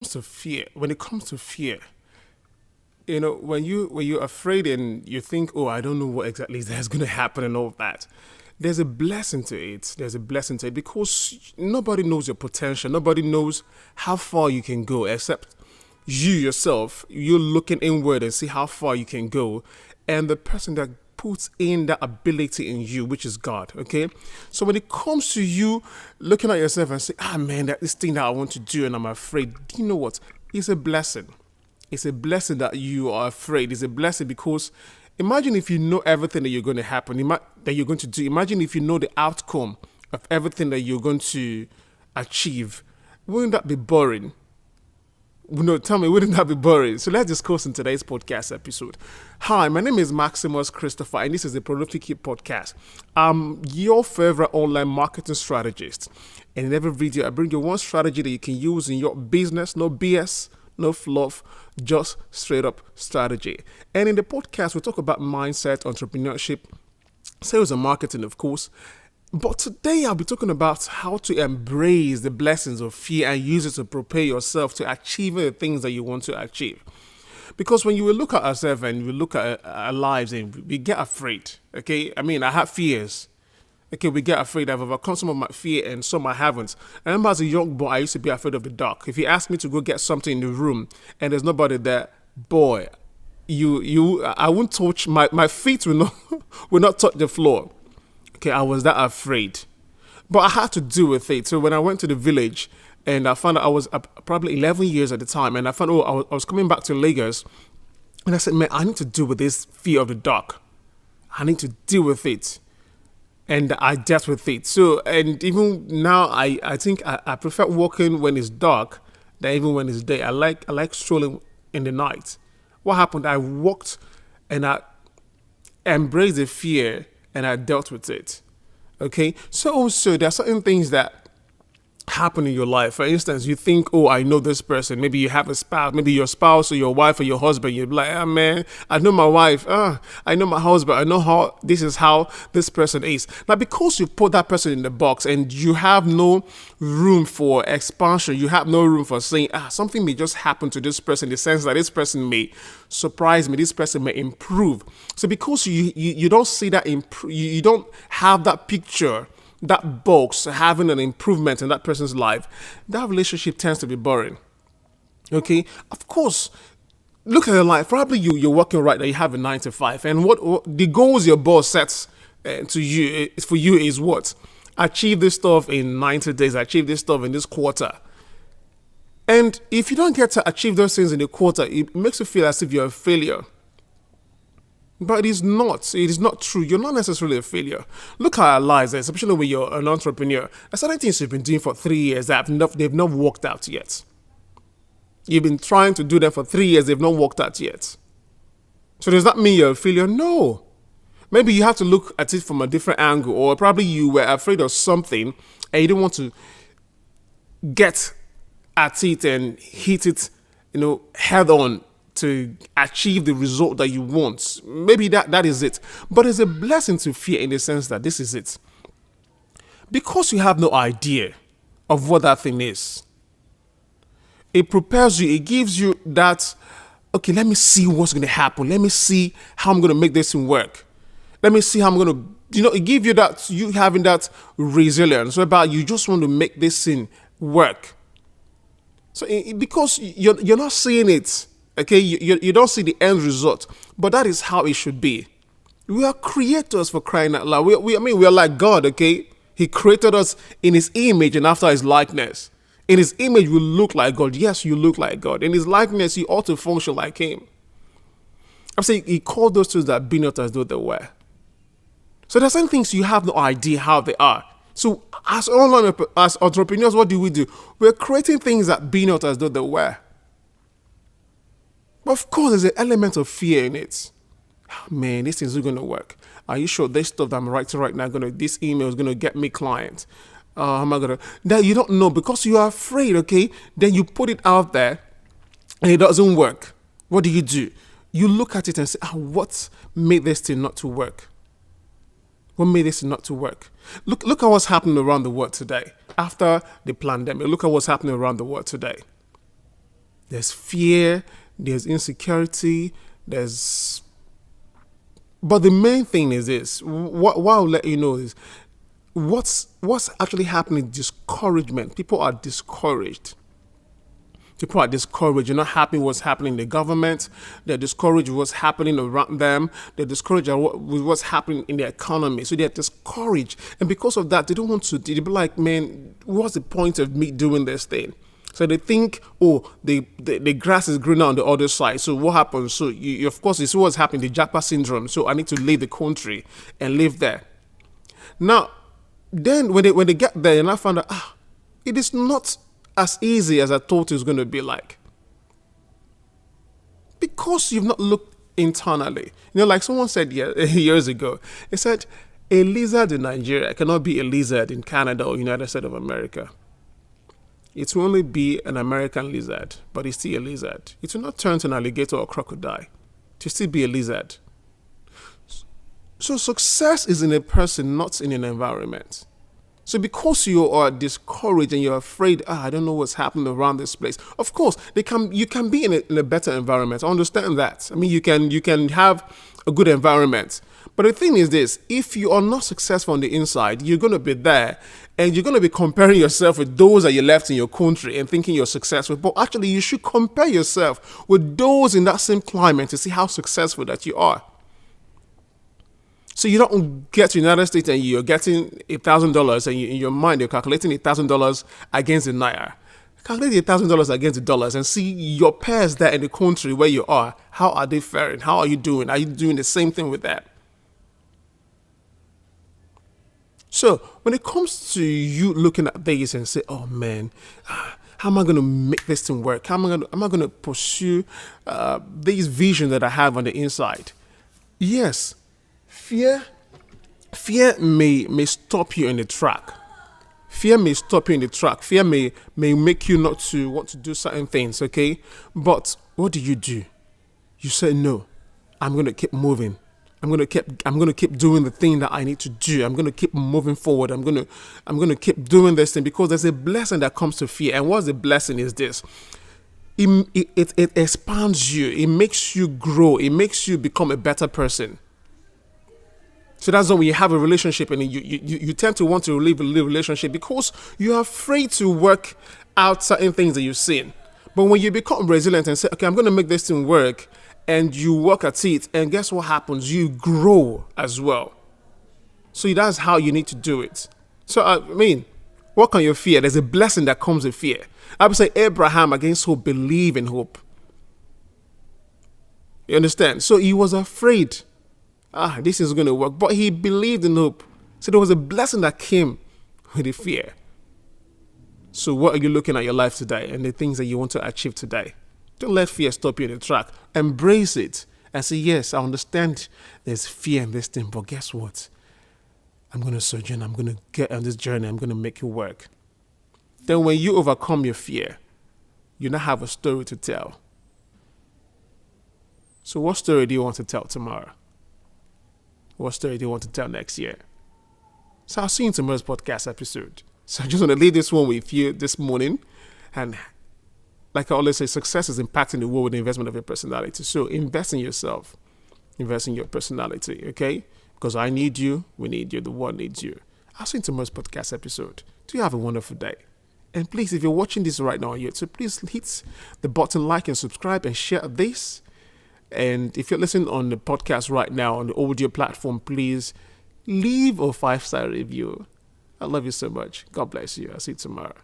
comes to fear, when you're afraid and you think, oh, I don't know what exactly is going to happen and all of that, there's a blessing to it. There's a blessing to it because nobody knows your potential. Nobody knows how far you can go except you yourself. You're looking inward and see how far you can go. And the person that puts in that ability in you, which is God, okay? So when it comes to you looking at yourself and say, man, that this thing that I want to do and I'm afraid, do you know what? It's a blessing. It's a blessing that you are afraid. It's a blessing because imagine if you know everything that you're going to happen, that you're going to do. Imagine if you know the outcome of everything that you're going to achieve. Wouldn't that be boring? No, tell me, wouldn't that be boring? So let's discuss in today's podcast episode. Hi, my name is Maximus Christopher, and this is the Prolific Podcast. I'm your favorite online marketing strategist. And in every video, I bring you one strategy that you can use in your business. No BS, no fluff, just straight up strategy. And in the podcast, we talk about mindset, entrepreneurship, sales and marketing, of course. But today I'll be talking about how to embrace the blessings of fear and use it to prepare yourself to achieve the things that you want to achieve. Because when you will look at ourselves and we look at our lives and we get afraid, okay? I mean, I have fears. Okay, we get afraid. I've overcome some of my fear and some I haven't. I remember as a young boy, I used to be afraid of the dark. If you ask me to go get something in the room and there's nobody there, boy, I won't touch, my feet will not touch the floor. Okay, I was that afraid. But I had to deal with it. So when I went to the village and I found out I was probably 11 years at the time, and I found I was coming back to Lagos, and I said, man, I need to deal with this fear of the dark. I need to deal with it. And I dealt with it. So, and even now, I think I prefer walking when it's dark than even when it's day. I like strolling in the night. What happened? I walked and I embraced the fear and I dealt with it. Okay? So also, there are certain things that happen in your life. For instance, you think, oh, I know this person. Maybe you have a spouse, maybe your spouse or your wife or your husband. You're like, man, I know my wife. I know my husband. I know how this person is. Now, because you put that person in the box and you have no room for expansion, you have no room for saying, something may just happen to this person in the sense that this person may surprise me, this person may improve. So because you don't see that, you don't have that picture, that box having an improvement in that person's life, that relationship tends to be boring. Okay, of course, look at your life. Probably you're working right now, you have a 9 to 5, and what the goals your boss sets to you for you is what? Achieve this stuff in 90 days, achieve this stuff in this quarter. And if you don't get to achieve those things in the quarter, it makes you feel as if you're a failure. But it is not. It is not true. You're not necessarily a failure. Look at our lives, especially when you're an entrepreneur. There's certain things you've been doing for 3 years that they've not worked out yet. You've been trying to do them for 3 years, they've not worked out yet. So does that mean you're a failure? No. Maybe you have to look at it from a different angle, or probably you were afraid of something and you didn't want to get at it and hit it, head on to achieve the result that you want. Maybe that is it. But it's a blessing to fear in the sense that this is it. Because you have no idea of what that thing is, it prepares you, it gives you that, okay, let me see what's going to happen. Let me see how I'm going to make this thing work. Let me see how I'm going to, it gives you that, you having that resilience whereby you just want to make this thing work. So because you're not seeing it, okay, you don't see the end result, but that is how it should be. We are creators, for crying out loud. We are like God, okay? He created us in His image and after His likeness. In His image, we look like God. Yes, you look like God. In His likeness, you ought to function like Him. I'm saying He called those things that be not as though they were. So there's some things you have no idea how they are. So as entrepreneurs, what do? We're creating things that be not as though they were. But of course, there's an element of fear in it. Man, this thing's not going to work. Are you sure this stuff that I'm writing right now, this email is going to get me clients? How am I going to? That you don't know because you are afraid, okay? Then you put it out there and it doesn't work. What do? You look at it and say, what made this thing not to work? What made this not to work? Look at what's happening around the world today. After the pandemic, look at what's happening around the world today. There's fear, there's insecurity, but the main thing is this. What I'll let you know is what's actually happening is discouragement. People are discouraged. People are discouraged. You're not happy with what's happening in the government. They're discouraged with what's happening around them. They're discouraged with what's happening in the economy. So they're discouraged. And because of that, they don't want to. They'll be like, man, what's the point of me doing this thing? So they think, oh, the grass is greener on the other side. So what happens? So you of course, you see what's happening, the Japa syndrome. So I need to leave the country and live there. Now, then when they get there and I found out, it is not as easy as I thought it was going to be like. Because you've not looked internally. Like someone said years ago, they said, a lizard in Nigeria cannot be a lizard in Canada or United States of America. It will only be an American lizard, but it's still a lizard. It will not turn to an alligator or crocodile. It will still be a lizard. So success is in a person, not in an environment. So because you are discouraged and you're afraid, I don't know what's happening around this place. Of course, you can be in a better environment. I understand that. I mean, you can have a good environment. But the thing is this, if you are not successful on the inside, you're going to be there and you're going to be comparing yourself with those that you left in your country and thinking you're successful. But actually, you should compare yourself with those in that same climate to see how successful that you are. So you don't get to the United States and you're getting $1,000 and in your mind you're calculating $1,000 against the naira. Calculate $1,000 against the dollars and see your peers there in the country where you are. How are they faring? How are you doing? Are you doing the same thing with that? So when it comes to you looking at this and say, oh man, how am I going to make this thing work? How am I going to pursue this vision that I have on the inside? Yes, fear may stop you in the track. Fear may stop you in the track. Fear may make you not to want to do certain things, okay? But what do? You say, no, I'm going to keep moving. I'm going to keep doing the thing that I need to do. I'm going to keep moving forward. I'm going to keep doing this thing because there's a blessing that comes to fear. And what's the blessing is this? It expands you. It makes you grow. It makes you become a better person. So that's why when you have a relationship and you tend to want to leave a relationship because you're afraid to work out certain things that you've seen. But when you become resilient and say, okay, I'm going to make this thing work, and you work at it, and guess what happens? You grow as well. So that's how you need to do it. So, I mean, work on your fear. There's a blessing that comes with fear. I would say Abraham against hope, believe in hope. You understand? So he was afraid. This is going to work. But he believed in hope. So there was a blessing that came with the fear. So what are you looking at your life today and the things that you want to achieve today? Don't let fear stop you in the track. Embrace it and say, yes, I understand there's fear in this thing, but guess what? I'm going to sojourn. I'm going to get on this journey. I'm going to make it work. Then when you overcome your fear, you now have a story to tell. So what story do you want to tell tomorrow? What story do you want to tell next year? So I'll see you in tomorrow's podcast episode. So I just want to leave this one with you this morning. And like I always say, success is impacting the world with the investment of your personality. So invest in yourself. Invest in your personality, okay? Because I need you, we need you, the world needs you. I'll see you in tomorrow's podcast episode. Do you have a wonderful day? And please, if you're watching this right now on YouTube, please hit the button, like and subscribe and share this. And if you're listening on the podcast right now on the audio platform, please leave a 5-star review. I love you so much. God bless you. I'll see you tomorrow.